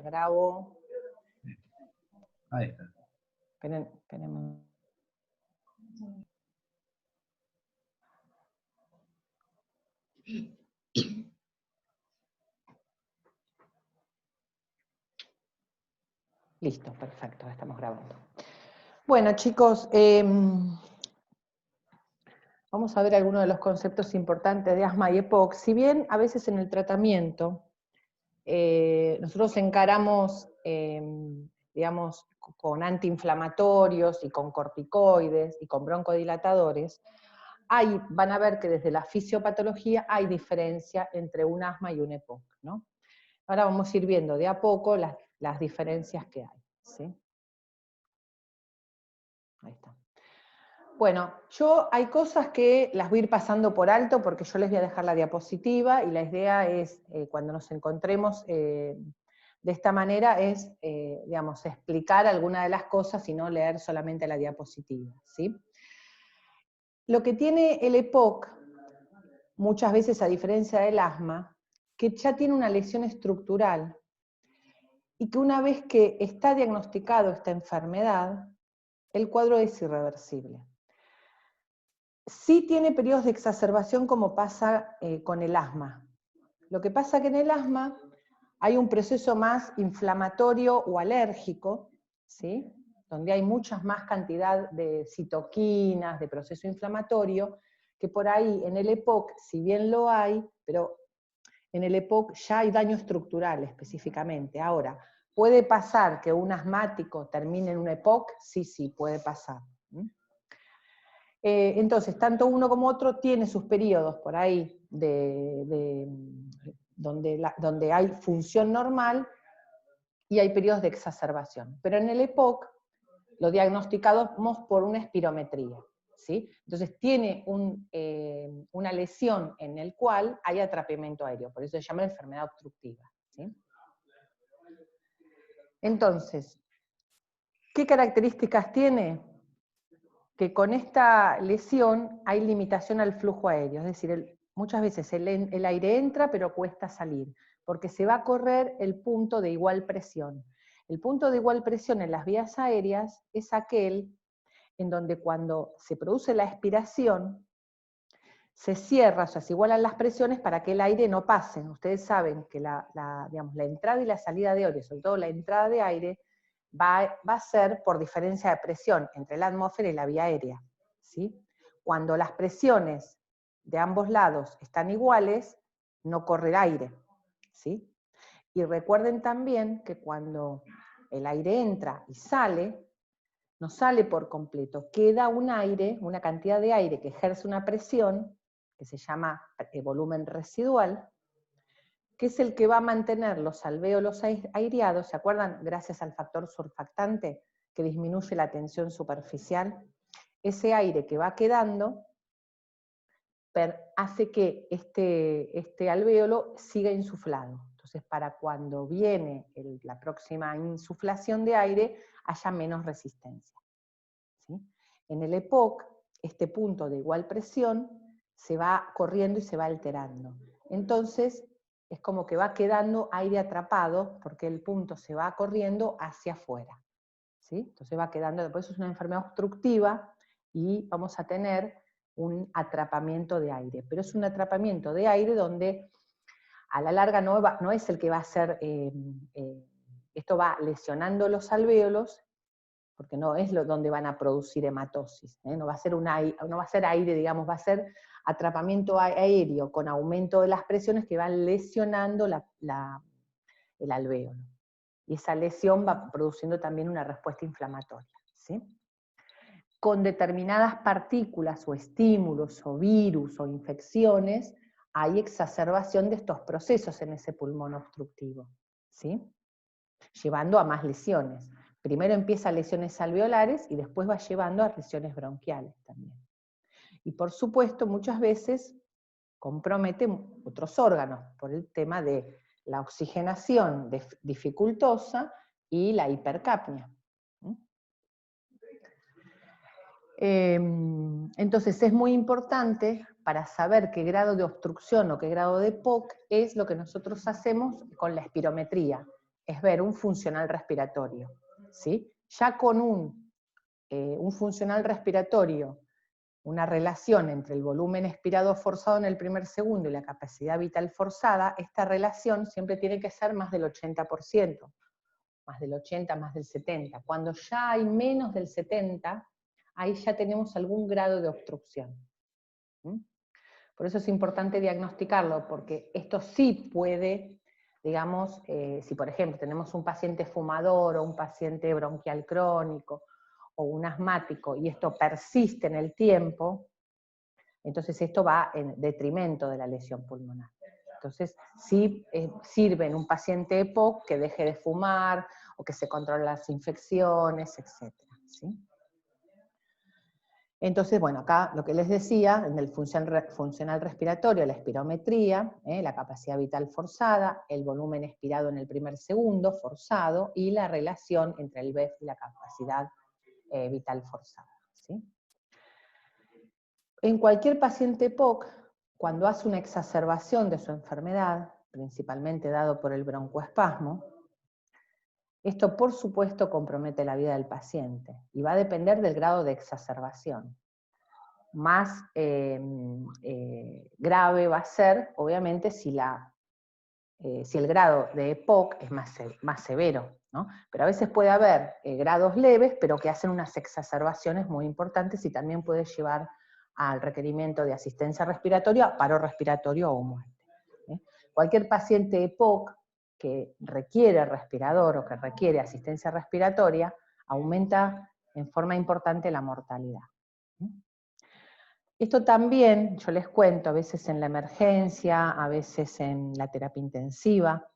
grabo. Ahí está. Esperemos. Listo, perfecto, ya estamos grabando. Bueno, chicos, vamos a ver algunos de los conceptos importantes de asma y EPOC. Si bien a veces en el tratamiento nosotros encaramos, digamos, con antiinflamatorios y con corticoides y con broncodilatadores, van a ver que desde la fisiopatología hay diferencia entre un asma y un EPOC, ¿no? Ahora vamos a ir viendo de a poco las diferencias que hay, ¿sí? Ahí está. Bueno, hay cosas que las voy a ir pasando por alto porque yo les voy a dejar la diapositiva y la idea es, cuando nos encontremos de esta manera, es, digamos, explicar alguna de las cosas y no leer solamente la diapositiva, ¿sí? Lo que tiene el EPOC, muchas veces a diferencia del asma, que ya tiene una lesión estructural y que una vez que está diagnosticado esta enfermedad, el cuadro es irreversible. Sí tiene periodos de exacerbación como pasa con el asma. Lo que pasa que en el asma hay un proceso más inflamatorio o alérgico, ¿sí? Donde hay muchas más cantidad de citoquinas, de proceso inflamatorio, que por ahí en el EPOC, si bien lo hay, pero en el EPOC ya hay daño estructural específicamente. Ahora, ¿puede pasar que un asmático termine en un EPOC? Sí, puede pasar. Entonces, tanto uno como otro tiene sus periodos por ahí donde hay función normal y hay periodos de exacerbación. Pero en el EPOC lo diagnosticamos por una espirometría, ¿sí? Entonces tiene una lesión en el cual hay atrapamiento aéreo, por eso se llama enfermedad obstructiva, ¿sí? Entonces, ¿qué características tiene? Que con esta lesión hay limitación al flujo aéreo, es decir, muchas veces el aire entra pero cuesta salir, porque se va a correr el punto de igual presión. El punto de igual presión en las vías aéreas es aquel en donde cuando se produce la expiración, se cierra, o sea, se igualan las presiones para que el aire no pase. Ustedes saben que digamos, la entrada y la salida de aire, sobre todo la entrada de aire, va a ser por diferencia de presión entre la atmósfera y la vía aérea, ¿sí? Cuando las presiones de ambos lados están iguales, no corre el aire, ¿sí? Y recuerden también que cuando el aire entra y sale, no sale por completo, queda un aire, una cantidad de aire que ejerce una presión, que se llama volumen residual, que es el que va a mantener los alvéolos aireados, ¿se acuerdan? Gracias al factor surfactante, que disminuye la tensión superficial. Ese aire que va quedando hace que este alvéolo siga insuflado. Entonces, para cuando viene la próxima insuflación de aire, haya menos resistencia, ¿sí? En el EPOC, este punto de igual presión se va corriendo y se va alterando. Entonces, es como que va quedando aire atrapado, porque el punto se va corriendo hacia afuera, ¿sí? Entonces va quedando, por eso es una enfermedad obstructiva, y vamos a tener un atrapamiento de aire. Pero es un atrapamiento de aire donde a la larga no es el que va a ser, esto va lesionando los alvéolos, porque no es donde van a producir hematosis, ¿eh? No va a ser aire, digamos, va a ser atrapamiento aéreo con aumento de las presiones que van lesionando el alvéolo. Y esa lesión va produciendo también una respuesta inflamatoria, ¿sí? Con determinadas partículas o estímulos o virus o infecciones, hay exacerbación de estos procesos en ese pulmón obstructivo, ¿sí? Llevando a más lesiones. Primero empieza lesiones alveolares y después va llevando a lesiones bronquiales también. Y por supuesto, muchas veces compromete otros órganos por el tema de la oxigenación dificultosa y la hipercapnia. Entonces es muy importante para saber qué grado de obstrucción o qué grado de EPOC es lo que nosotros hacemos con la espirometría. es ver un funcional respiratorio, ¿sí? Ya con un funcional respiratorio, una relación entre el volumen expirado forzado en el primer segundo y la capacidad vital forzada, esta relación siempre tiene que ser más del 80%, más del 80, más del 70. Cuando ya hay menos del 70, ahí ya tenemos algún grado de obstrucción. ¿Mm? Por eso es importante diagnosticarlo, porque esto sí puede, digamos, si por ejemplo tenemos un paciente fumador o un paciente bronquial crónico o un asmático y esto persiste en el tiempo, entonces esto va en detrimento de la lesión pulmonar. Entonces sí sirve en un paciente EPOC que deje de fumar o que se controlen las infecciones, etc. ¿Sí? Entonces, bueno, acá lo que les decía, en el funcional respiratorio, la espirometría, la capacidad vital forzada, el volumen expirado en el primer segundo forzado y la relación entre el BEF y la capacidad vital forzada. ¿Sí? En cualquier paciente EPOC, cuando hace una exacerbación de su enfermedad, principalmente dado por el broncoespasmo, esto por supuesto compromete la vida del paciente y va a depender del grado de exacerbación. Más grave va a ser, obviamente, si el grado de EPOC es más severo, ¿no? Pero a veces puede haber grados leves, pero que hacen unas exacerbaciones muy importantes y también puede llevar al requerimiento de asistencia respiratoria, paro respiratorio o muerte. Cualquier paciente EPOC que requiere respirador o que requiere asistencia respiratoria, aumenta en forma importante la mortalidad. Esto también, yo les cuento, a veces en la emergencia, a veces en la terapia intensiva.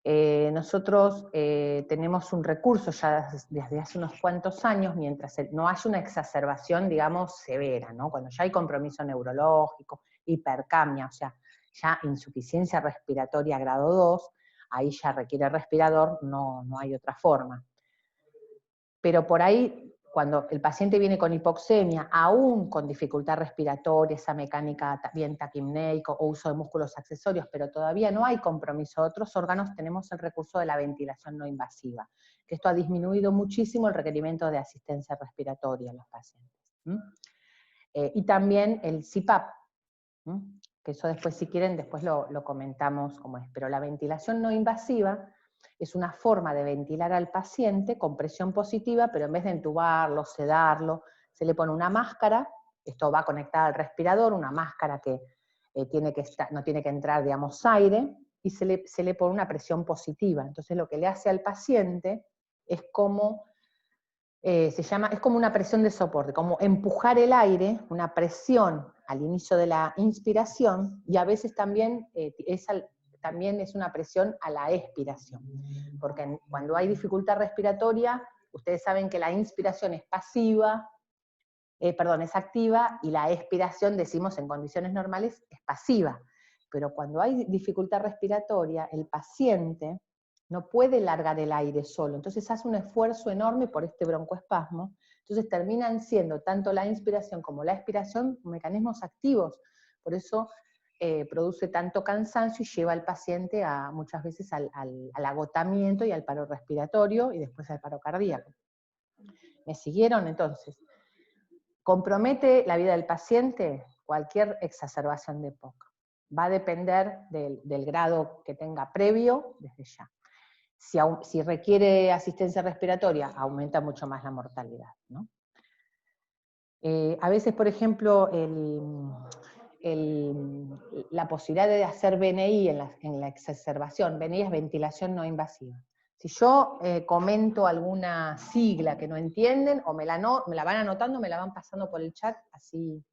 Nosotros tenemos un recurso ya desde hace unos cuantos años, mientras no haya una exacerbación, digamos, severa, ¿no? Cuando ya hay compromiso neurológico, hipercapnia, o sea, ya insuficiencia respiratoria grado 2, ahí ya requiere respirador, no hay otra forma. Pero por ahí, cuando el paciente viene con hipoxemia, aún con dificultad respiratoria, esa mecánica bien taquimneico o uso de músculos accesorios, pero todavía no hay compromiso de otros órganos, tenemos el recurso de la ventilación no invasiva, que esto ha disminuido muchísimo el requerimiento de asistencia respiratoria en los pacientes. Y también el CPAP, que eso después, si quieren, después lo comentamos cómo es, pero la ventilación no invasiva es una forma de ventilar al paciente con presión positiva, pero en vez de entubarlo, sedarlo, se le pone una máscara, esto va conectada al respirador, una máscara que no tiene que entrar, digamos, aire, y se le pone una presión positiva. Entonces lo que le hace al paciente es como, es como una presión de soporte, como empujar el aire, una presión al inicio de la inspiración, y a veces también es una presión a la expiración, porque cuando hay dificultad respiratoria, ustedes saben que la inspiración es es activa, y la expiración, decimos en condiciones normales, es pasiva. Pero cuando hay dificultad respiratoria, el paciente no puede largar el aire solo, entonces hace un esfuerzo enorme por este broncoespasmo, entonces terminan siendo tanto la inspiración como la expiración mecanismos activos, por eso produce tanto cansancio y lleva al paciente muchas veces al agotamiento y al paro respiratorio y después al paro cardíaco. ¿Me siguieron? Entonces, ¿compromete la vida del paciente? Cualquier exacerbación de EPOC. Va a depender del grado que tenga previo desde ya. Si requiere asistencia respiratoria, aumenta mucho más la mortalidad, ¿no? A veces, por ejemplo, la posibilidad de hacer VNI en la exacerbación, VNI es ventilación no invasiva. Si yo comento alguna sigla que no entienden, o me la van anotando, me la van pasando por el chat, así,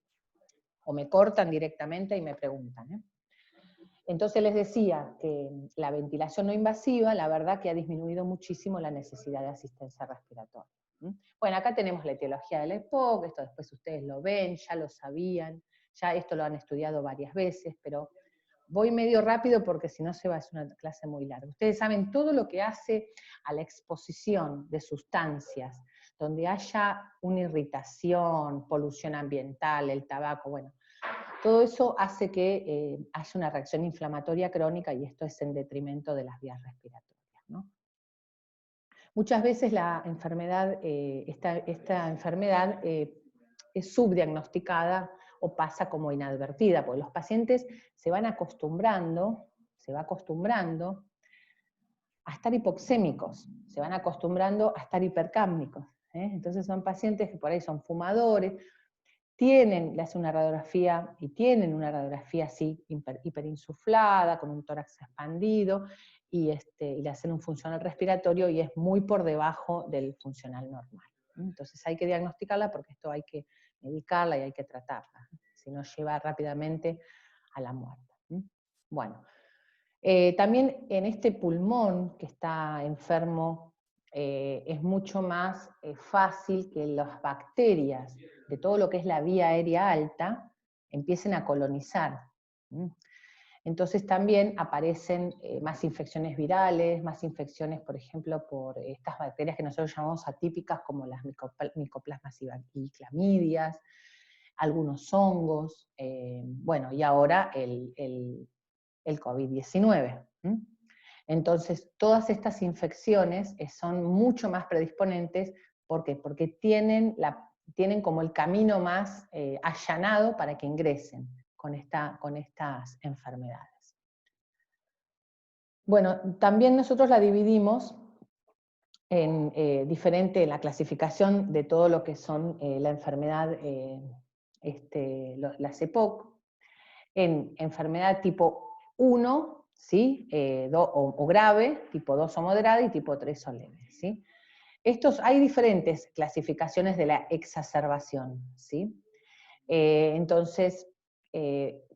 o me cortan directamente y me preguntan. Entonces les decía que la ventilación no invasiva, la verdad que ha disminuido muchísimo la necesidad de asistencia respiratoria. Bueno, acá tenemos la etiología del EPOC, esto después ustedes lo ven, ya lo sabían, ya esto lo han estudiado varias veces, pero voy medio rápido porque si no se va a hacer una clase muy larga. Ustedes saben todo lo que hace a la exposición de sustancias, donde haya una irritación, polución ambiental, el tabaco, bueno, todo eso hace que haya una reacción inflamatoria crónica y esto es en detrimento de las vías respiratorias, ¿no? Muchas veces la enfermedad, esta enfermedad es subdiagnosticada o pasa como inadvertida, porque los pacientes se va acostumbrando a estar hipoxémicos, se van acostumbrando a estar hipercámnicos. Entonces son pacientes que por ahí son fumadores, le hacen una radiografía y tienen una radiografía así hiperinsuflada, con un tórax expandido, y le hacen un funcional respiratorio y es muy por debajo del funcional normal. Entonces hay que diagnosticarla porque esto hay que medicarla y hay que tratarla, si no lleva rápidamente a la muerte. Bueno, también en este pulmón que está enfermo, es mucho más fácil que las bacterias de todo lo que es la vía aérea alta empiecen a colonizar. Entonces también aparecen más infecciones virales, más infecciones, por ejemplo, por estas bacterias que nosotros llamamos atípicas, como las micoplasmas y clamidias, algunos hongos, bueno, y ahora el COVID-19. Entonces, todas estas infecciones son mucho más predisponentes. ¿Por qué? Porque tienen como el camino más allanado para que ingresen con estas enfermedades. Bueno, también nosotros la dividimos en la clasificación de todo lo que son la enfermedad, las EPOC, en enfermedad tipo 1, ¿sí? O grave, tipo 2 o moderada, y tipo 3 o leve, ¿sí? Hay diferentes clasificaciones de la exacerbación, ¿sí? Entonces,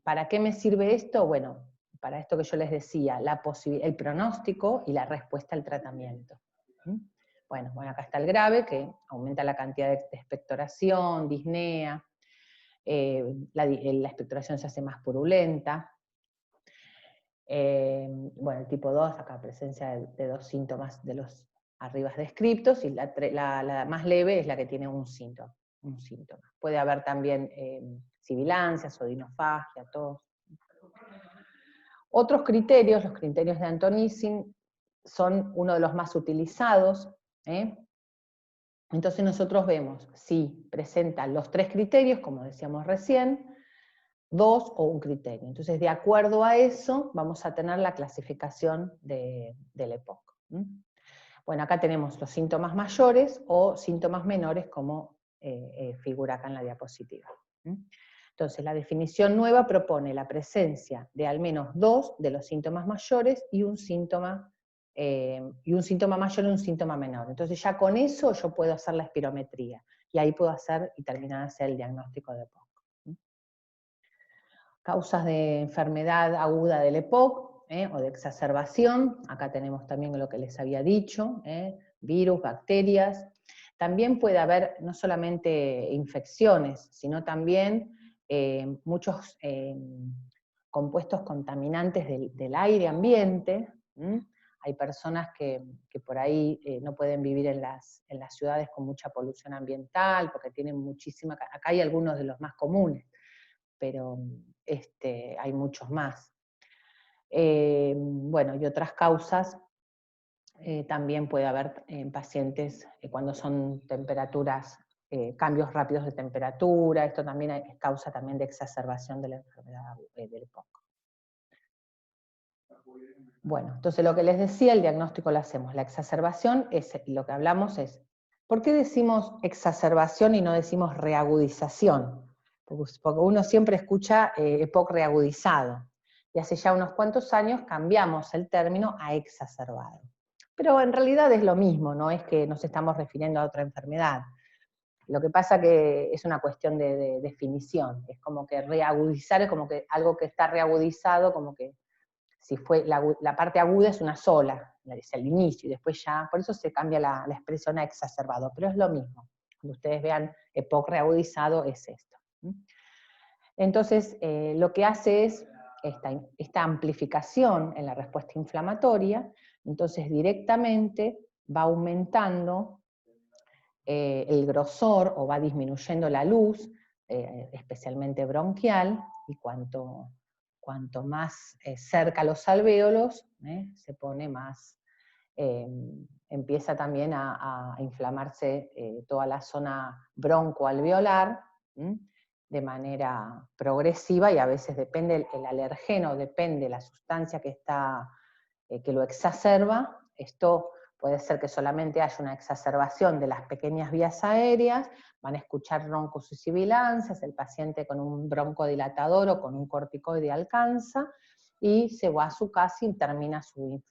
¿para qué me sirve esto? Bueno, para esto que yo les decía, el pronóstico y la respuesta al tratamiento. Bueno, acá está el grave, que aumenta la cantidad de expectoración, disnea, la expectoración se hace más purulenta. Bueno, el tipo 2, acá presencia de 2 síntomas de los arriba descriptos, y la más leve es la que tiene un síntoma. Puede haber también sibilancias, odinofagia, tos. Otros criterios, los criterios de Antonissin, son uno de los más utilizados. Entonces nosotros vemos si presentan los 3 criterios, como decíamos recién, 2 o un criterio. Entonces, de acuerdo a eso, vamos a tener la clasificación del EPOC. Bueno, acá tenemos los síntomas mayores o síntomas menores, como figura acá en la diapositiva. Entonces, la definición nueva propone la presencia de al menos 2 de los síntomas mayores y un síntoma mayor y un síntoma menor. Entonces, ya con eso yo puedo hacer la espirometría, y ahí puedo hacer y terminar de hacer el diagnóstico de EPOC. Causas de enfermedad aguda del EPOC, o de exacerbación. Acá tenemos también lo que les había dicho, virus, bacterias. También puede haber no solamente infecciones, sino también muchos compuestos contaminantes del aire ambiente. Hay personas que por ahí no pueden vivir en las ciudades con mucha polución ambiental, porque tienen muchísima. Acá hay algunos de los más comunes, pero hay muchos más. Bueno, y otras causas también puede haber en pacientes cuando son temperaturas, cambios rápidos de temperatura. Esto también es causa también de exacerbación de la enfermedad del EPOC. Bueno, entonces lo que les decía, el diagnóstico lo hacemos. La exacerbación, lo que hablamos es, ¿por qué decimos exacerbación y no decimos reagudización? Porque uno siempre escucha EPOC reagudizado, y hace ya unos cuantos años cambiamos el término a exacerbado. Pero en realidad es lo mismo, no es que nos estamos refiriendo a otra enfermedad. Lo que pasa que es una cuestión de definición, es como que reagudizar es como que algo que está reagudizado, como que si fue la parte aguda es una sola, es el inicio, y después ya, por eso se cambia la expresión a exacerbado, pero es lo mismo. Cuando ustedes vean EPOC reagudizado es esto. Entonces, lo que hace es esta amplificación en la respuesta inflamatoria. Entonces directamente va aumentando el grosor, o va disminuyendo la luz, especialmente bronquial, y cuanto más cerca a los alvéolos, se pone más empieza también a inflamarse toda la zona broncoalveolar, de manera progresiva, y a veces depende el alergeno, depende la sustancia que que lo exacerba. Esto puede ser que solamente haya una exacerbación de las pequeñas vías aéreas, van a escuchar roncos y sibilancias, el paciente con un broncodilatador o con un corticoide alcanza, y se va a su casa y termina su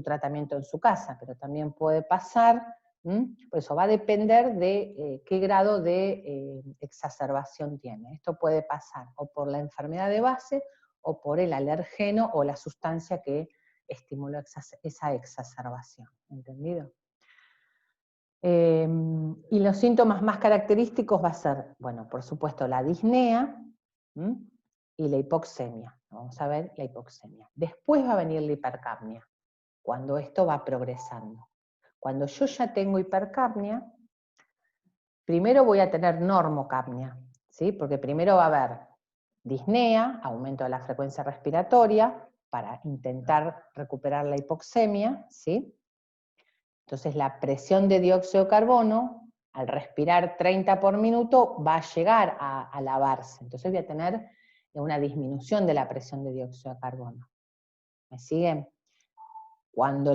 tratamiento en su casa, pero también puede pasar, por eso va a depender de qué grado de exacerbación tiene. Esto puede pasar o por la enfermedad de base, o por el alergeno o la sustancia que estimuló esa exacerbación, ¿entendido? Y los síntomas más característicos va a ser, bueno, por supuesto, la disnea y la hipoxemia. Vamos a ver la hipoxemia. Después va a venir la hipercapnia, cuando esto va progresando. Cuando yo ya tengo hipercapnia, primero voy a tener normocapnia, ¿sí? Porque primero va a haber disnea, aumento de la frecuencia respiratoria, para intentar recuperar la hipoxemia, ¿sí? Entonces la presión de dióxido de carbono, al respirar 30 por minuto, va a llegar a elevarse. Entonces voy a tener una disminución de la presión de dióxido de carbono. ¿Me siguen? Cuando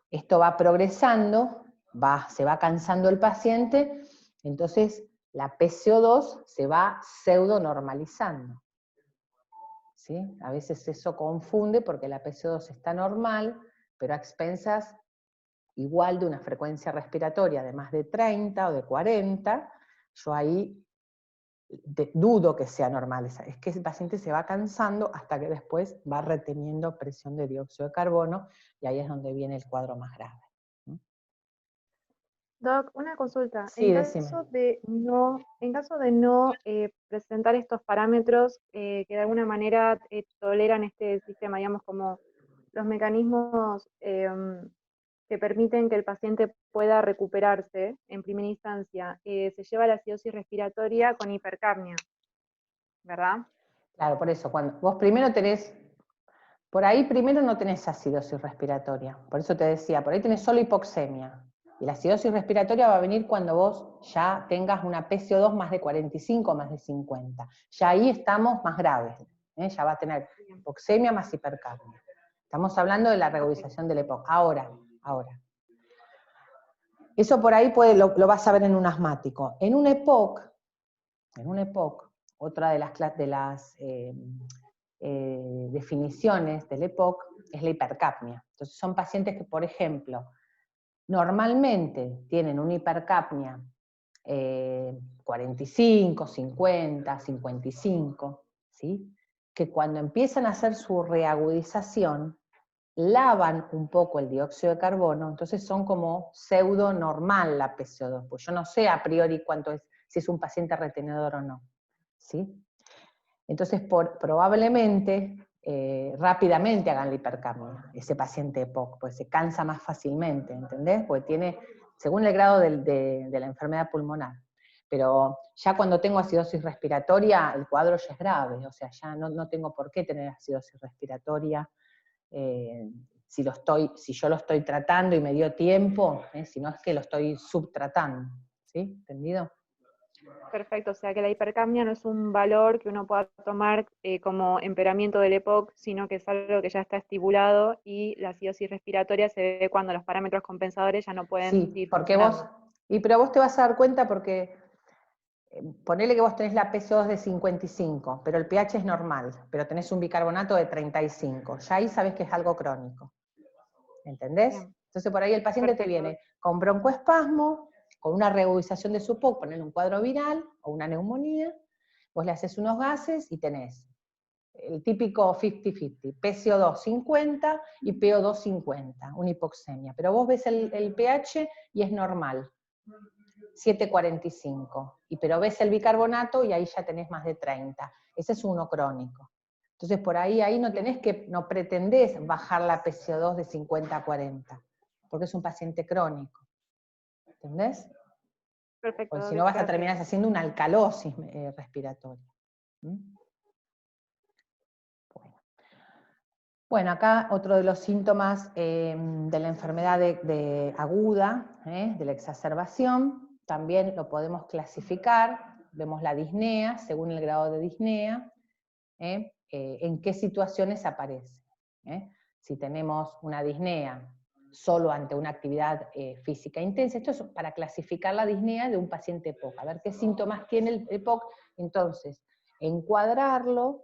esto va progresando, se va cansando el paciente, entonces la PCO2 se va pseudo normalizando. ¿Sí? A veces eso confunde porque la PCO2 está normal, pero a expensas igual de una frecuencia respiratoria de más de 30 o de 40, yo ahí dudo que sea normal. Es que el paciente se va cansando hasta que después va reteniendo presión de dióxido de carbono, y ahí es donde viene el cuadro más grave. Doc, una consulta. Sí, decime. En caso de no presentar estos parámetros que de alguna manera toleran este sistema, digamos, como los mecanismos que permiten que el paciente pueda recuperarse en primera instancia, se lleva la acidosis respiratoria con hipercapnia, ¿verdad? Claro, por eso, cuando vos primero tenés, por ahí primero no tenés acidosis respiratoria, por eso te decía, por ahí tenés solo hipoxemia, y la acidosis respiratoria va a venir cuando vos ya tengas una PCO2 más de 45, más de 50, ya ahí estamos más graves, ya va a tener hipoxemia más hipercapnia. Estamos hablando de la regularización del EPOC. Ahora, eso por ahí lo vas a ver en un asmático. En un EPOC, otra de las definiciones del EPOC es la hipercapnia. Entonces son pacientes que, por ejemplo, normalmente tienen una hipercapnia 45, 50, 55, ¿sí? Que cuando empiezan a hacer su reagudización, lavan un poco el dióxido de carbono, entonces son como pseudo normal la PCO2, pues yo no sé a priori cuánto es, si es un paciente retenedor o no, ¿sí? Entonces probablemente rápidamente hagan la hipercapnia, ese paciente EPOC, pues se cansa más fácilmente, ¿entendés? Porque tiene, según el grado de la enfermedad pulmonar. Pero ya cuando tengo acidosis respiratoria, el cuadro ya es grave, o sea, ya no tengo por qué tener acidosis respiratoria, si yo lo estoy tratando y me dio tiempo, si no es que lo estoy subtratando, ¿sí? ¿Entendido? Perfecto, o sea que la hipercapnia no es un valor que uno pueda tomar como empeoramiento del EPOC, sino que es algo que ya está estipulado, y la acidosis respiratoria se ve cuando los parámetros compensadores ya no pueden Sí, seguir porque funcionando. pero vos te vas a dar cuenta porque, ponele que vos tenés la PCO2 de 55, pero el pH es normal, pero tenés un bicarbonato de 35, ya ahí sabés que es algo crónico, ¿entendés? Bien. Entonces por ahí el paciente te Perfecto. viene con broncoespasmo, con una reagudización de su POC, ponerle un cuadro viral o una neumonía, vos le haces unos gases y tenés el típico 50-50, PCO2 50 y PO2 50, una hipoxemia. Pero vos ves el pH y es normal, 7,45. Pero ves el bicarbonato y ahí ya tenés más de 30. Ese es uno crónico. Entonces por ahí no pretendés bajar la PCO2 de 50 a 40, porque es un paciente crónico. ¿Entendés? Perfecto, Porque si no vas a gracias. terminar haciendo una alcalosis respiratoria. ¿Mm? Bueno, acá otro de los síntomas de la enfermedad aguda, de la exacerbación, también lo podemos clasificar, vemos la disnea, según el grado de disnea, en qué situaciones aparece. Si tenemos una disnea solo ante una actividad física intensa, esto es para clasificar la disnea de un paciente EPOC, a ver qué síntomas tiene el EPOC, entonces encuadrarlo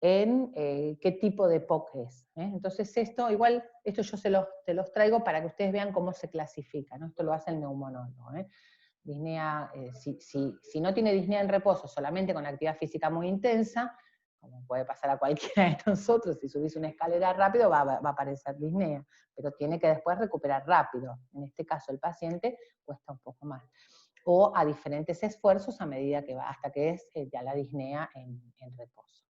en qué tipo de POC es. Entonces esto, igual, esto yo te los traigo para que ustedes vean cómo se clasifica, ¿no? Esto lo hace el neumonólogo. Disnea, si no tiene disnea en reposo, solamente con actividad física muy intensa, como puede pasar a cualquiera de nosotros, si subís una escalera rápido va a aparecer disnea, pero tiene que después recuperar rápido. En este caso el paciente cuesta un poco más. O a diferentes esfuerzos a medida que va, hasta que es ya la disnea en reposo.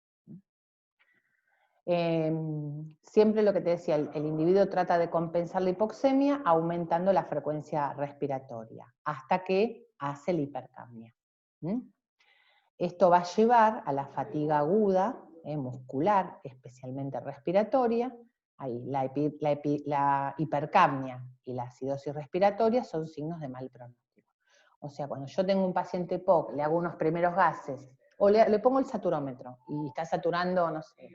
Siempre lo que te decía, el individuo trata de compensar la hipoxemia aumentando la frecuencia respiratoria, hasta que hace la hipercapnia. Esto va a llevar a la fatiga aguda, muscular, especialmente respiratoria. Ahí, la hipercapnia y la acidosis respiratoria son signos de mal pronóstico. O sea, cuando yo tengo un paciente POC, le hago unos primeros gases, o le pongo el saturómetro, y está saturando, no sé,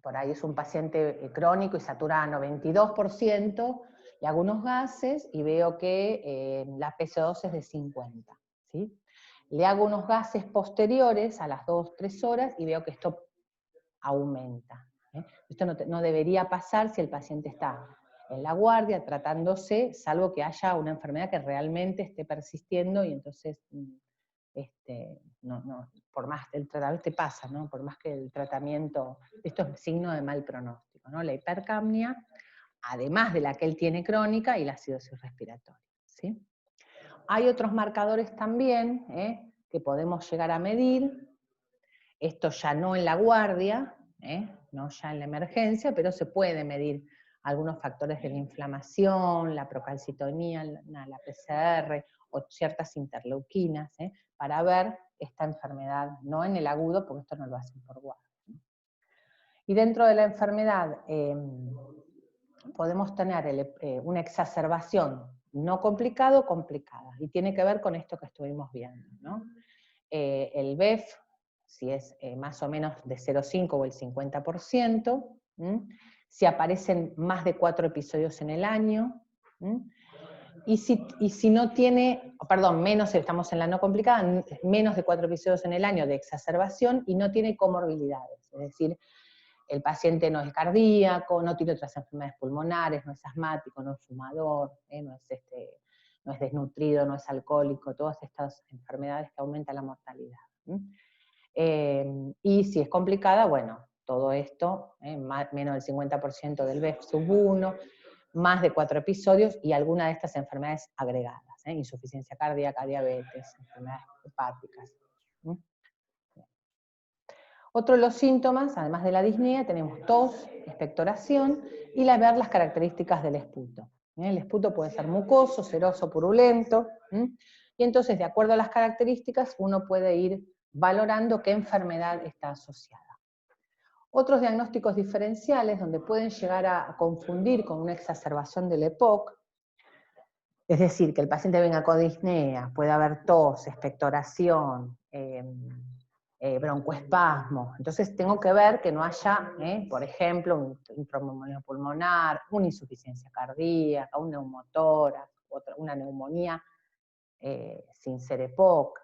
por ahí es un paciente crónico y satura 92%, le hago unos gases y veo que la PCO2 es de 50, ¿sí? Le hago unos gases posteriores a las 2-3 horas y veo que esto aumenta. Esto no debería pasar si el paciente está en la guardia tratándose, salvo que haya una enfermedad que realmente esté persistiendo y entonces por más el tratamiento pasa, ¿no? Por más que el tratamiento, esto es signo de mal pronóstico, ¿no? La hipercapnia, además de la que él tiene crónica, y la acidosis respiratoria, ¿sí? Hay otros marcadores también que podemos llegar a medir, esto ya no en la guardia, no ya en la emergencia, pero se puede medir algunos factores de la inflamación, la procalcitonía, la PCR, o ciertas interleuquinas, para ver esta enfermedad, no en el agudo, porque esto no lo hacen por guardia. Y dentro de la enfermedad podemos tener una exacerbación no complicada o complicada, y tiene que ver con esto que estuvimos viendo, ¿no? El BEF, si es más o menos de 0,5 o el 50%, si aparecen más de 4 episodios en el año, y si no tiene, perdón, menos, estamos en la no complicada, menos de 4 episodios en el año de exacerbación y no tiene comorbilidades, es decir, el paciente no es cardíaco, no tiene otras enfermedades pulmonares, no es asmático, no es fumador, no es desnutrido, no es alcohólico, todas estas enfermedades que aumentan la mortalidad. Y si es complicada, bueno, todo esto, menos del 50% del BEF sub 1, más de 4 episodios y alguna de estas enfermedades agregadas, insuficiencia cardíaca, diabetes, enfermedades hepáticas. Otro de los síntomas, además de la disnea, tenemos tos, expectoración y ver las características del esputo. El esputo puede ser mucoso, seroso, purulento, y entonces, de acuerdo a las características, uno puede ir valorando qué enfermedad está asociada. Otros diagnósticos diferenciales, donde pueden llegar a confundir con una exacerbación del EPOC, es decir, que el paciente venga con disnea, puede haber tos, expectoración, broncoespasmo. Entonces tengo que ver que no haya, por ejemplo, un tromboembolismo pulmonar, una insuficiencia cardíaca, un neumotórax, una neumonía sin ser EPOC.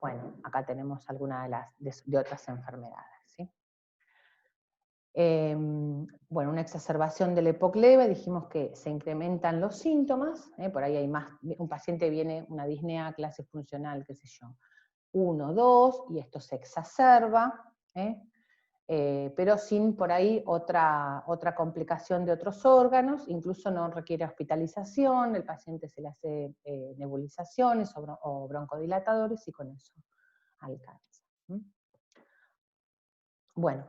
Bueno, acá tenemos algunas de otras enfermedades. ¿Sí? Bueno, una exacerbación del EPOC leve, dijimos que se incrementan los síntomas, por ahí hay más, un paciente viene una disnea clase funcional, qué sé yo, 1, 2, y esto se exacerba, pero sin por ahí otra complicación de otros órganos, incluso no requiere hospitalización, el paciente se le hace nebulizaciones o broncodilatadores y con eso alcanza. Bueno,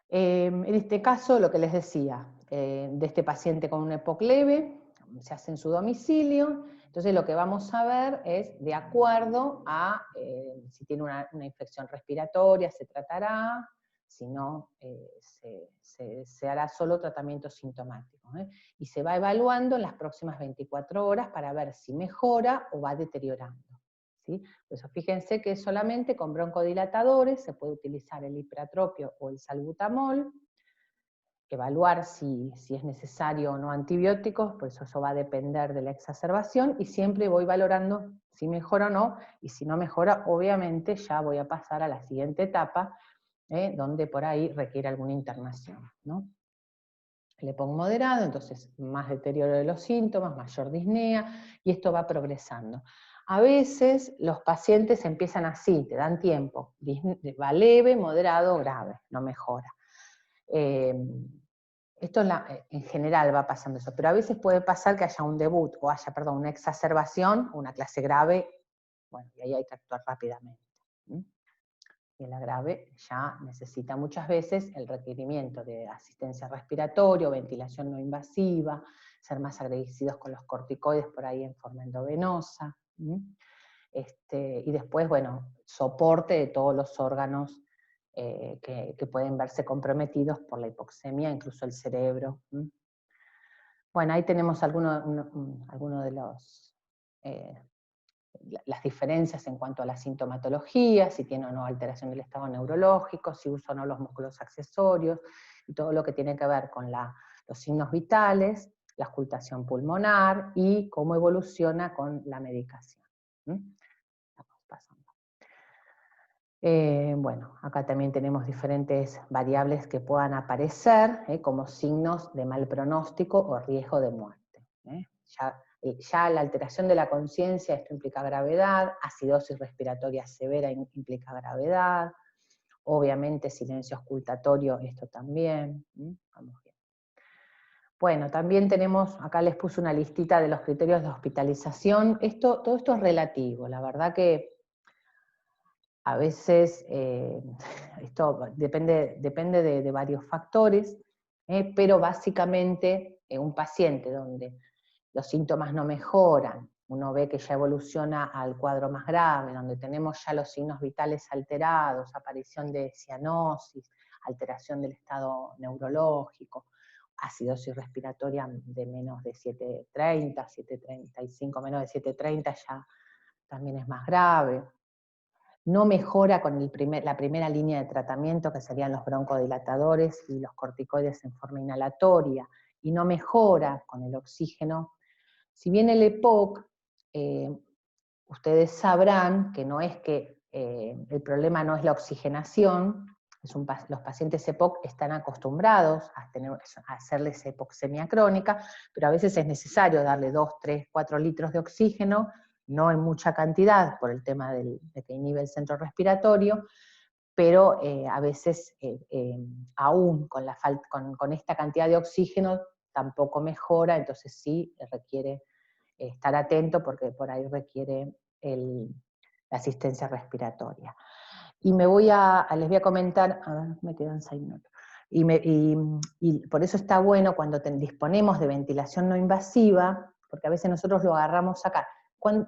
en este caso, lo que les decía, de este paciente con un EPOC leve, se hace en su domicilio, entonces lo que vamos a ver es, de acuerdo a si tiene una infección respiratoria, se tratará, si no, se hará solo tratamiento sintomático, ¿eh? Y se va evaluando en las próximas 24 horas para ver si mejora o va deteriorando, ¿sí? Por eso fíjense que solamente con broncodilatadores se puede utilizar el ipratropio o el salbutamol, evaluar si es necesario o no antibióticos, por eso va a depender de la exacerbación, y siempre voy valorando si mejora o no, y si no mejora, obviamente ya voy a pasar a la siguiente etapa, donde por ahí requiere alguna internación, ¿no? Le pongo moderado, entonces más deterioro de los síntomas, mayor disnea, y esto va progresando. A veces los pacientes empiezan así, te dan tiempo, va leve, moderado, grave, no mejora. Esto en general va pasando eso, pero a veces puede pasar que haya un debut, o haya, perdón, una exacerbación, una clase grave, bueno, y ahí hay que actuar rápidamente. Y la grave ya necesita muchas veces el requerimiento de asistencia respiratoria, ventilación no invasiva, ser más agradecidos con los corticoides por ahí en forma endovenosa, y después, bueno, soporte de todos los órganos que pueden verse comprometidos por la hipoxemia, incluso el cerebro. Bueno, ahí tenemos algunos de los... las diferencias en cuanto a la sintomatología, si tiene o no alteración del estado neurológico, si usa o no los músculos accesorios, y todo lo que tiene que ver con los signos vitales, la auscultación pulmonar, y cómo evoluciona con la medicación. Estamos pasando. Bueno, acá también tenemos diferentes variables que puedan aparecer como signos de mal pronóstico o riesgo de muerte. Ya la alteración de la conciencia, esto implica gravedad, acidosis respiratoria severa implica gravedad, obviamente silencio auscultatorio, esto también. Vamos bien. Bueno, también tenemos, acá les puse una listita de los criterios de hospitalización. Todo esto es relativo, la verdad que a veces esto depende de varios factores, pero básicamente un paciente donde los síntomas no mejoran, uno ve que ya evoluciona al cuadro más grave, donde tenemos ya los signos vitales alterados, aparición de cianosis, alteración del estado neurológico, acidosis respiratoria de menos de 730, 735, menos de 730 ya también es más grave. No mejora con la primera línea de tratamiento, que serían los broncodilatadores y los corticoides en forma inhalatoria, y no mejora con el oxígeno. Si bien el EPOC, ustedes sabrán que no es que el problema no es la oxigenación, los pacientes EPOC están acostumbrados a hacerles hipoxemia crónica, pero a veces es necesario darle 2, 3, 4 litros de oxígeno, no en mucha cantidad por el tema de que inhibe el centro respiratorio, pero a veces aún con esta cantidad de oxígeno tampoco mejora, entonces sí requiere estar atento porque por ahí requiere la asistencia respiratoria. Y les voy a comentar, a ver, me quedan 6 minutos, y por eso está bueno cuando disponemos de ventilación no invasiva, porque a veces nosotros lo agarramos acá,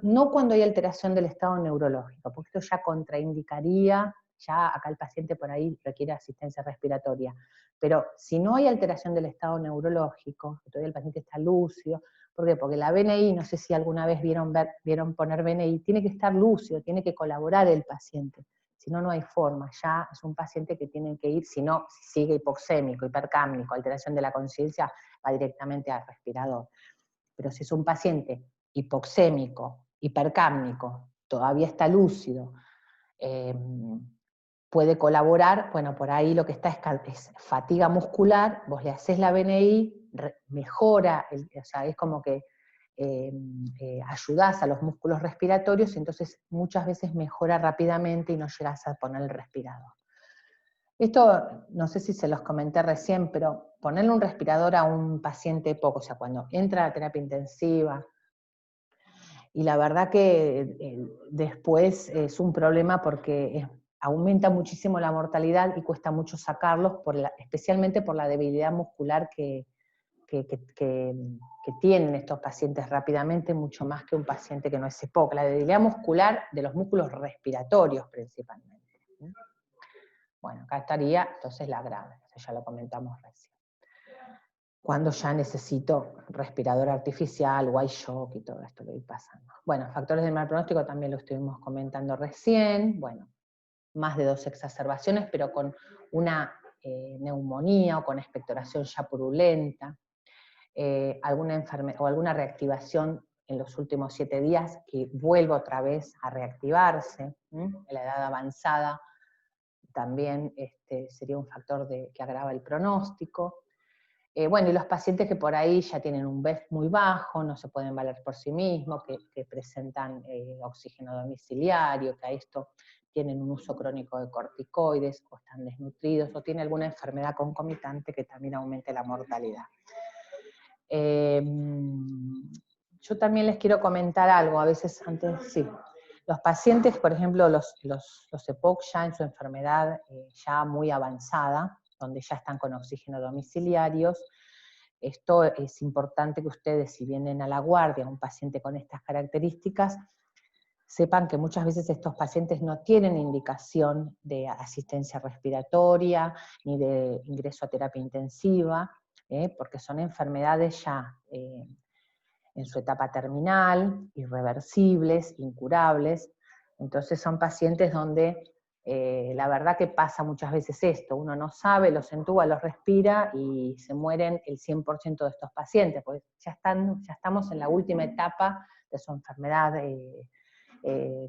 no cuando hay alteración del estado neurológico, porque esto ya contraindicaría, ya acá el paciente por ahí requiere asistencia respiratoria, pero si no hay alteración del estado neurológico, que todavía el paciente está lúcido, ¿por qué? Porque la BNI, no sé si alguna vez vieron poner BNI, tiene que estar lúcido, tiene que colaborar el paciente, si no, no hay forma, ya es un paciente que tiene que ir, si no, si sigue hipoxémico, hipercámnico, alteración de la conciencia, va directamente al respirador. Pero si es un paciente hipoxémico, hipercámnico, todavía está lúcido, puede colaborar, bueno, por ahí lo que está es fatiga muscular, vos le haces la BNI, mejora, o sea, es como que ayudás a los músculos respiratorios, y entonces muchas veces mejora rápidamente y no llegas a poner el respirador. Esto, no sé si se los comenté recién, pero ponerle un respirador a un paciente poco, o sea, cuando entra a la terapia intensiva, y la verdad que después es un problema porque aumenta muchísimo la mortalidad y cuesta mucho sacarlos, especialmente por la debilidad muscular que tienen estos pacientes rápidamente, mucho más que un paciente que no es EPOC, la debilidad muscular de los músculos respiratorios principalmente. Bueno, acá estaría entonces la grave, eso ya lo comentamos recién. Cuando ya necesito respirador artificial, white shock y todo esto que ir pasando. Bueno, factores de mal pronóstico también lo estuvimos comentando recién, bueno, más de 2 exacerbaciones, pero con una neumonía o con expectoración ya purulenta, alguna enfermedad o alguna reactivación en los últimos 7 días que vuelva otra vez a reactivarse, en la edad avanzada también sería un factor que agrava el pronóstico. Bueno, y los pacientes que por ahí ya tienen un BEF muy bajo, no se pueden valer por sí mismos, que presentan oxígeno domiciliario, que a esto tienen un uso crónico de corticoides, o están desnutridos, o tienen alguna enfermedad concomitante que también aumente la mortalidad. Yo también les quiero comentar algo, a veces antes, sí. Los pacientes, por ejemplo, los EPOC ya en su enfermedad ya muy avanzada, donde ya están con oxígeno domiciliarios, esto es importante que ustedes, si vienen a la guardia un paciente con estas características, sepan que muchas veces estos pacientes no tienen indicación de asistencia respiratoria, ni de ingreso a terapia intensiva, porque son enfermedades ya en su etapa terminal, irreversibles, incurables. Entonces son pacientes donde la verdad que pasa muchas veces esto, uno no sabe, los entuba, los respira y se mueren el 100% de estos pacientes, porque ya estamos en la última etapa de su enfermedad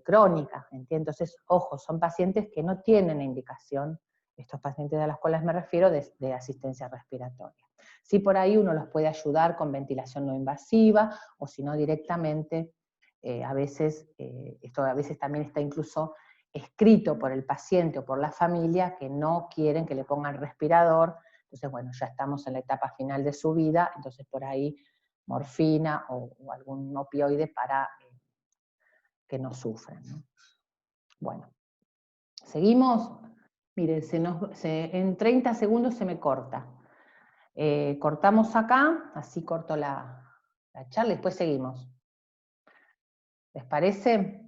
crónica. Entonces, ojo, son pacientes que no tienen indicación, estos pacientes a los cuales me refiero, de asistencia respiratoria. Sí, por ahí uno los puede ayudar con ventilación no invasiva, o si no directamente, a veces, esto a veces también está incluso escrito por el paciente o por la familia, que no quieren que le pongan respirador, entonces bueno, ya estamos en la etapa final de su vida, entonces por ahí morfina o algún opioide para que no sufran, ¿no? Bueno, seguimos. Miren, en 30 segundos se me corta. Cortamos acá, así corto la charla y después seguimos. ¿Les parece?